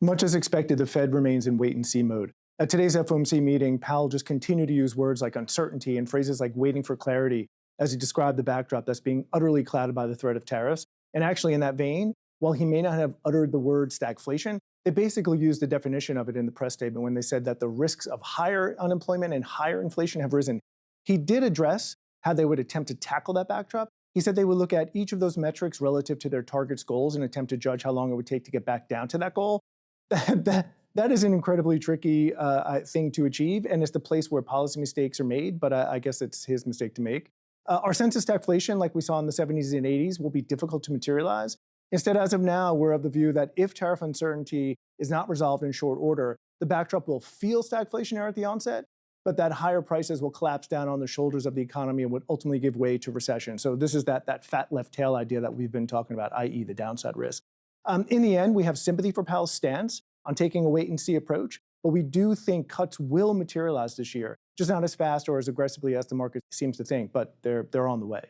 Much as expected, the Fed remains in wait-and-see mode. At today's FOMC meeting, Powell just continued to use words like uncertainty and phrases like waiting for clarity as he described the backdrop that's being utterly clouded by the threat of tariffs. And actually, in that vein, while he may not have uttered the word stagflation, they basically used the definition of it in the press statement when they said that the risks of higher unemployment and higher inflation have risen. He did address how they would attempt to tackle that backdrop. He said they would look at each of those metrics relative to their target's goals and attempt to judge how long it would take to get back down to that goal. That is an incredibly tricky thing to achieve, and it's the place where policy mistakes are made, but I guess it's his mistake to make. Our sense of stagflation, like we saw in the 70s and 80s, will be difficult to materialize. Instead, as of now, we're of the view that if tariff uncertainty is not resolved in short order, the backdrop will feel stagflationary at the onset, but that higher prices will collapse down on the shoulders of the economy and would ultimately give way to recession. So this is that fat left tail idea that we've been talking about, i.e. the downside risk. In the end, we have sympathy for Powell's stance on taking a wait-and-see approach, but we do think cuts will materialize this year, just not as fast or as aggressively as the market seems to think, but they're on the way.